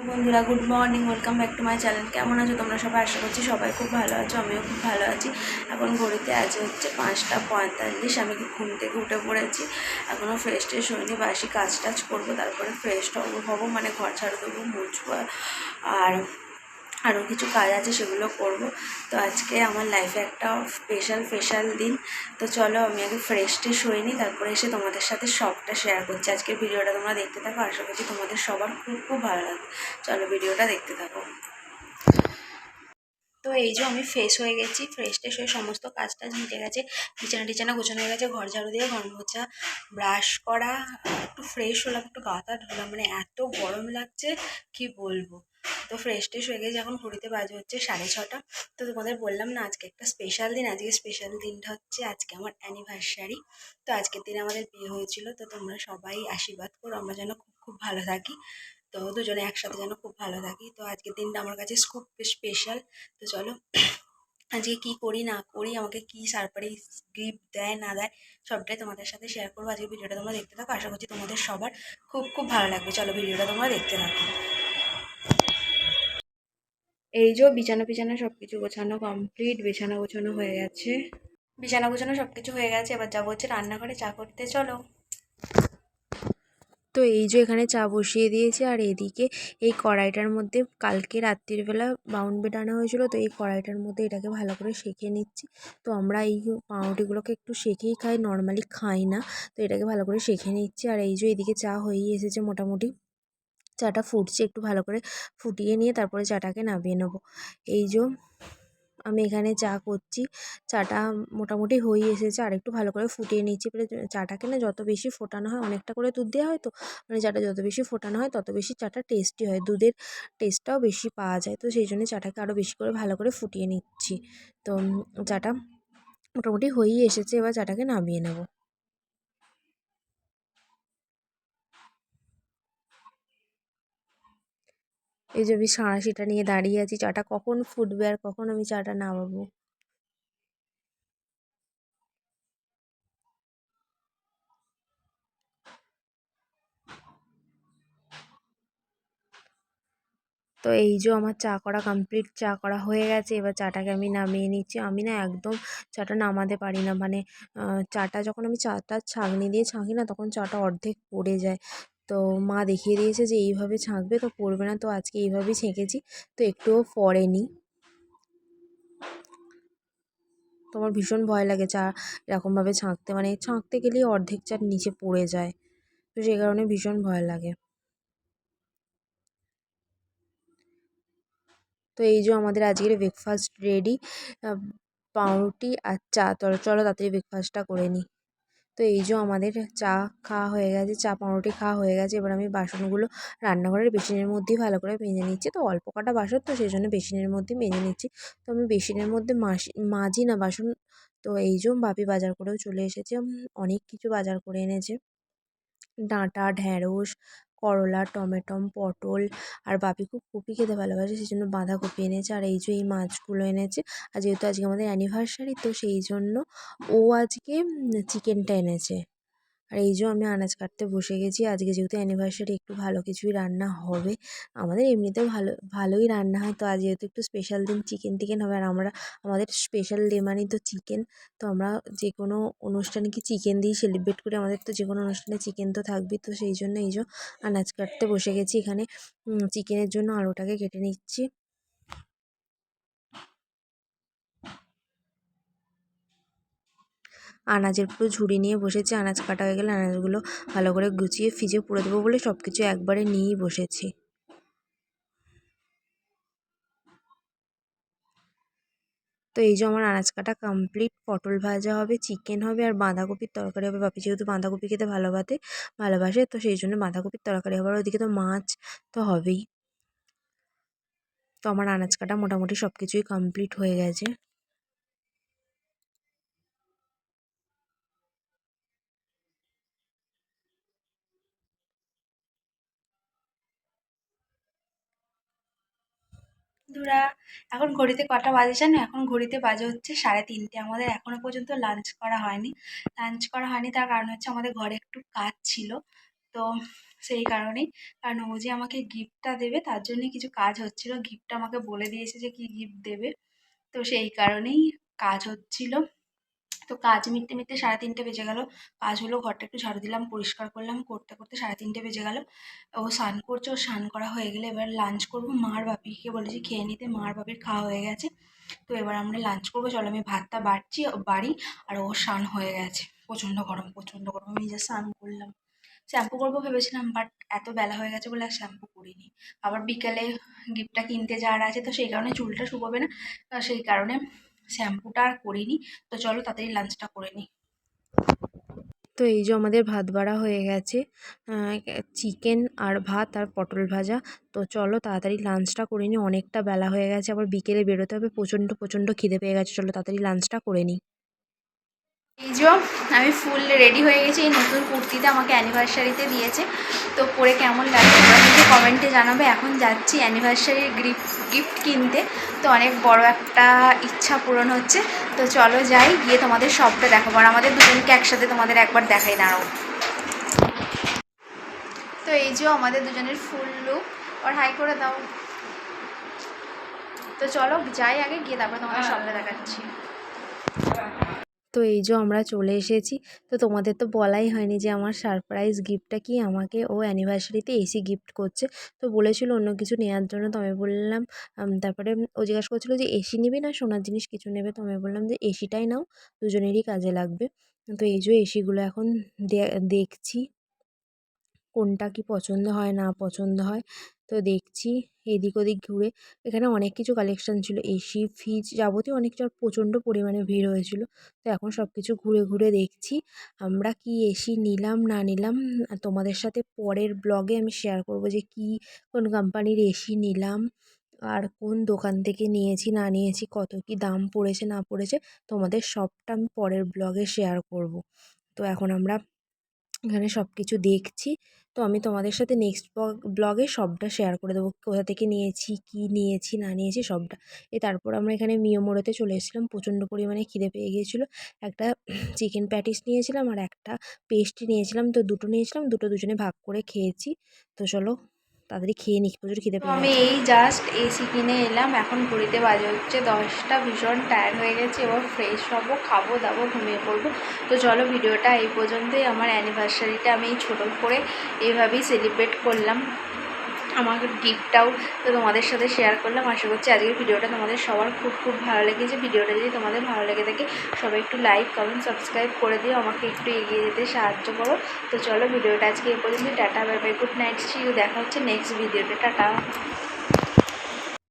বন্ধুরা good morning, welcome back to my channel. কেমন আছো তোমরা সবাই? আশা করছি সবাই খুব ভালো আছো, আমিও খুব ভালো আছি। এখন ঘড়িতে আছে হচ্ছে 5টা 45। আমি ঘুম থেকে উঠে পড়েছি, এখনও ফ্রেশ ট্রেশ হয়নি। বাসি কাজ টাজ করবো, তারপরে ফ্রেশ হবো, মানে ঘর ঝাড়ু দেবো, মুছবো, আর আরও কিছু কাজ আছে সেগুলো করব। তো আজকে আমার লাইফে একটা স্পেশাল দিন। তো চলো আমি আগে ফ্রেশ ট্রেশ হয়ে নিই, তারপরে এসে তোমাদের সাথে সবটা শেয়ার করছি। আজকের ভিডিওটা তোমরা দেখতে থাকো, আশা করছি তোমাদের সবার খুব খুব ভালো লাগবে। চলো ভিডিওটা দেখতে থাকো। তো এই যে আমি ফ্রেশ হয়ে গেছি, ফ্রেশ ট্রেশ হয়ে সমস্ত কাজ টাজ মিটে গেছে, বিছানা টিছানা গোছানো হয়ে গেছে, ঘর ঝাড়ু দিয়ে ঘর মোছা, ব্রাশ করা, একটু ফ্রেশ হলাম, একটু গাটা ধুলাম, মানে এত গরম লাগছে কি বলবো। তো ফ্রেশ ট্রেশ হয়ে গেছে, এখন ঘড়িতে বাজে হচ্ছে 6:30। তো তোমাদের বললাম না আজকে একটা স্পেশাল দিন। আজকে স্পেশাল দিনটা হচ্ছে আজকে আমার অ্যানিভার্সারি। তো আজকের দিন আমাদের বিয়ে হয়েছিল। তো তোমরা সবাই আশীর্বাদ করো আমরা যেন খুব খুব ভালো থাকি, তো দুজনে একসাথে যেন খুব ভালো থাকি। তো আজকের দিনটা আমার কাছে খুব স্পেশাল। তো চলো আজকে কি করি না করি, আমাকে কি সারপ্রাইজ গিফট দেয় না দেয়, সবটাই তোমাদের সাথে শেয়ার করবো। আজকে ভিডিওটা তোমরা দেখতে থাকো, আশা করছি তোমাদের সবার খুব খুব ভালো লাগবে। চলো ভিডিওটা তোমরা দেখতে থাকো। এই যে বিছানা পিছানা সব কিছু গোছানো কমপ্লিট, বিছানা গোছানো হয়ে গেছে, বিছানা গোছানো সব কিছু হয়ে গেছে। এবার যাবো হচ্ছে রান্নাঘরে চা করতে, চলো। তো এই যে এখানে চা বসিয়ে দিয়েছি, আর এদিকে এই কড়াইটার মধ্যে কালকে রাত্রিবেলা বাউন ব্রেড আনা হয়েছিল, তো এই কড়াইটার মধ্যে এটাকে ভালো করে সেঁকে নিচ্ছি। তো আমরা এই পাউরুটিগুলোকে একটু সেঁকেই খাই, নর্মালি খাই না। তো এটাকে ভালো করে সেঁকে নিচ্ছি। আর এই যে এদিকে চা হয়েই এসেছে মোটামুটি, চাটা ফুটছে, একটু ভালো করে ফুটিয়ে নিয়ে তারপরে চাটাকে নামিয়ে নেবো। এই যে আমি এখানে চা করছি, চাটা মোটামুটি হয়ে এসেছে, আর একটু ভালো করে ফুটিয়ে নিচ্ছি। এবারে চাটাকে না যত বেশি ফোটানো হয়, অনেকটা করে দুধ দেওয়া হয়, তো মানে চাটা যত বেশি ফোটানো হয় তত বেশি চাটা টেস্টি হয়, দুধের টেস্টটাও বেশি পাওয়া যায়। তো সেই জন্য চাটাকে আরও বেশি করে ভালো করে ফুটিয়ে নিচ্ছি। তো চাটা মোটামুটি হয়েই এসেছে, এবার চাটাকে নামিয়ে নেব। এই যে আমি সাঁড়াশিটা নিয়ে দাঁড়িয়ে আছি, চাটা কখন ফুটবে আর কখন আমি চাটা নামাবো। তো এই যে আমার চা করা কমপ্লিট, চা করা হয়ে গেছে, এবার চাটাকে আমি নামিয়ে নিচ্ছি। আমি না একদম চাটা নামাতে পারি না, মানে চাটা যখন আমি চাটা ছাঁকনি দিয়ে ছাঁকি না, তখন চাটা অর্ধেক পড়ে যায়। তো মা দেখিয়ে দিয়েছে যে এইভাবে ছাঁকবে, তো পড়বে না। তো আজকে এইভাবেই ছেঁকেছি, তো একটুও পড়েনি। তো আমার ভীষণ ভয় লাগে চা এরকমভাবে ছাঁকতে, মানে ছাঁকতে গেলেই অর্ধেক চা নিচে পড়ে যায়, তো সেই কারণে ভীষণ ভয় লাগে। তো এই যে আমাদের আজকের ব্রেকফাস্ট রেডি, পাউরুটি আর চা। তো চলো তাড়াতাড়ি ব্রেকফাস্টটা করে নিই। তো এই যে আমাদের চা খাওয়া হয়ে গেছে, চা পাউরুটি খাওয়া হয়ে গেছে। এবার আমি বাসনগুলো রান্নাঘরের বেসিনের মধ্যেই ভালো করে মেজে নিচ্ছি। তো অল্প কটা বাসন, তো সেই জন্য বেসিনের মধ্যেই মেজে নিচ্ছি। তো আমি বেসিনের মধ্যে মাজি না বাসন। তো এই যে বাপি বাজার করেও চলে এসেছে, অনেক কিছু বাজার করে এনেছে, ডাঁটা, ঢ্যাঁড়স, করলা, টমেটো, পটল, আর বাপি খুব কপি খেতে ভালোবাসে, সেই জন্য বাঁধাকপি এনেছে। আর এই যে এই মাছগুলো এনেছে, আর যেহেতু আজকে আমাদের অ্যানিভার্সারি, তো সেই জন্য ও আজকে চিকেনটা এনেছে। আর এই যে আমি আনাজ কাটতে বসে গেছি। আজকে যেহেতু অ্যানিভার্সারি, একটু ভালো কিছুই রান্না হবে। আমাদের এমনিতেও ভালোই রান্না হয়, তো আজ যেহেতু একটু স্পেশাল দিন, চিকেন টিকেন হবে। আর আমাদের স্পেশাল ডে মানেই তো চিকেন। তো আমরা যে কোনো অনুষ্ঠানে কি চিকেন দিয়েই সেলিব্রেট করি, আমাদের তো যে কোনো অনুষ্ঠানে চিকেন তো থাকবেই। তো সেই জন্য এই যে আনাজ কাটতে বসে গেছি। এখানে চিকেনের জন্য আলুটাকে কেটে নিচ্ছি। আনাজের পুরো ঝুড়ি নিয়ে বসেছি, আনাজ কাটা হয়ে গেলে আনাজগুলো ভালো করে গুছিয়ে ফ্রিজে পুরে দেবো বলে সব কিছু একবারে নিয়েই বসেছি। তো এই যে আমার আনাজ কাটা কমপ্লিট, পটল ভাজা হবে, চিকেন হবে, আর বাঁধাকপির তরকারি হবে। বাপি যেহেতু বাঁধাকপি খেতে ভালোবাসে, তো সেই জন্য বাঁধাকপির তরকারি হবে। আর ওইদিকে তো মাছ তো হবেই। তো আমার আনাজ কাটা মোটামুটি সব কিছুই কমপ্লিট হয়ে গেছে। বন্ধুরা এখন ঘড়িতে কটা বাজে জানো? এখন ঘড়িতে বাজে হচ্ছে 3:30। আমাদের এখনো পর্যন্ত লাঞ্চ করা হয়নি। তার কারণ হচ্ছে আমাদের ঘরে একটু কাজ ছিল। তো সেই কারণেই, কারণ ও যে আমাকে গিফটটা দেবে তার জন্য কিছু কাজ হচ্ছিল, গিফটটা আমাকে বলে দিয়েছে যে কি গিফট দেবে। তো সেই কারণেই কাজ হচ্ছিল। তো কাজ মিটতে মিটতে 3:30 বেজে গেল। কাজ হলো, ঘরটা একটু ঝাড়ু দিলাম, পরিষ্কার করলাম, করতে করতে 3:30 বেজে গেল। ও স্নান করছে, ও স্নান করা হয়ে গেলে এবার লাঞ্চ করবো। মার বাপিকে বলেছি খেয়ে নিতে, মার বাপির খাওয়া হয়ে গেছে। তো এবার আমরা লাঞ্চ করবো। চলো আমি ভাতটা বাড়ি। আর ও স্নান হয়ে গেছে, প্রচণ্ড গরম প্রচণ্ড গরম, আমি যে স্নান করলাম। শ্যাম্পু করবো ভেবেছিলাম, বাট এত বেলা হয়ে গেছে বলে আর শ্যাম্পু করিনি। আবার বিকালে গিফটটা কিনতে যাওয়ার আছে, তো সেই কারণে চুলটা শুকোবে না, সেই কারণে শ্যাম্পুটা আর করিনি। তো চলো তাড়াতাড়ি লাঞ্চটা করে নিই। তো এই যে আমাদের ভাত বাড়া হয়ে গেছে, চিকেন আর ভাত আর পটল ভাজা। তো চলো তাড়াতাড়ি লাঞ্চটা করে নিই, অনেকটা বেলা হয়ে গেছে, আবার বিকেলে বেরোতে হবে, প্রচণ্ড প্রচণ্ড খিদে পেয়ে গেছে। চলো তাড়াতাড়ি লাঞ্চটা করে নিই। এই যে আমি ফুল রেডি হয়ে গেছি, এই নতুন কুর্তিটা আমাকে অ্যানিভার্সারিতে দিয়েছে। তো পরে কেমন লাগে তোমরা কিন্তু কমেন্টে জানাবে। এখন যাচ্ছি অ্যানিভার্সারির গিফট কিনতে। তো অনেক বড় একটা ইচ্ছা পূরণ হচ্ছে। তো চলো যাই, গিয়ে তোমাদের সবটা দেখাবো, আর আমাদের দুজনকে একসাথে তোমাদের একবার দেখাই দাঁড়াও। তো এই যে আমাদের দুজনের ফুল লুক, আর হাই করে দাও। তো চলো যাই, আগে গিয়ে তারপরে তোমাদের সবটা দেখাচ্ছি। তো এই যে আমরা চলে এসেছি। তো তোমাদের তো বলাই হয়নি যে আমার সারপ্রাইজ গিফটটা কি, আমাকে ও অ্যানিভার্সারিতে এসি গিফট করছে। তো বলেছিল অন্য কিছু নেওয়ার জন্য, তো আমি বললাম, তারপরে ও জিজ্ঞাসা করছিলো যে এসি নিবি না সোনার জিনিস কিছু নেবে, তো আমি বললাম যে এসিটাই নাও, দুজনেরই কাজে লাগবে। তো এই যে এসিগুলো এখন দেখছি কোনটা কি পছন্দ হয় না পছন্দ হয়। তো দেখছি এদিক ওদিক ঘুরে, এখানে অনেক কিছু কালেকশান ছিল, এসি ফ্রিজ যাবতীয় অনেক কিছু, আর প্রচণ্ড পরিমাণে ভিড় হয়েছিল। তো এখন সব কিছু ঘুরে ঘুরে দেখছি আমরা কি এসি নিলাম না নিলাম। তোমাদের সাথে পরের ব্লগে আমি শেয়ার করব যে কোন কোম্পানির এসি নিলাম, আর কোন দোকান থেকে নিয়েছি না নিয়েছি, কত কি দাম পড়েছে না পড়েছে, তোমাদের সবটা আমি পরের ব্লগে শেয়ার করব। তো এখন আমরা এখানে সব কিছু দেখছি। তো আমি তোমাদের সাথে নেক্সট ব্লগে সবটা শেয়ার করে দেবো, কোথা থেকে নিয়েছি কি নিয়েছি না নিয়েছি সবটা। তারপর আমরা এখানে মিও মোড়েতে চলে এসেছিলাম, প্রচণ্ড পরিমাণে খিদে পেয়ে গিয়েছিলো। একটা চিকেন প্যাটিস নিয়েছিলাম আর একটা পেস্ট্রি নিয়েছিলাম, তো দুটো নিয়েছিলাম, দুজনে ভাগ করে খেয়েছি। তো চলো তাড়াতাড়ি খেয়ে নিই, প্রচুর খিদে পেয়ে আমি গেছে। এই জাস্ট এসি কিনে এলাম, এখন ঘড়িতে বাজে হচ্ছে 10টা, ভীষণ টায়ার্ড হয়ে গেছে, এবার ফ্রেশ হবো, খাবো দাবো, ঘুমিয়ে পড়বো। তো চলো ভিডিওটা এই পর্যন্তই। আমার অ্যানিভার্সারিটা আমি ছোটো করে এইভাবেই সেলিব্রেট করলাম, আমার গিফটটাও তো তোমাদের সাথে শেয়ার করলাম। আশা করছি আজকের ভিডিওটা তোমাদের সবার খুব খুব ভালো লেগেছে। ভিডিওটা যদি তোমাদের ভালো লেগে থাকে সবাই একটু লাইক কমেন্ট সাবস্ক্রাইব করে দিও, আমাকে একটু এগিয়ে যেতে সাহায্য করো। তো চলো ভিডিওটা আজকে এই পর্যন্ত, tata bye bye, good night, see you, দেখা হচ্ছে নেক্সট ভিডিওতে, টাটা।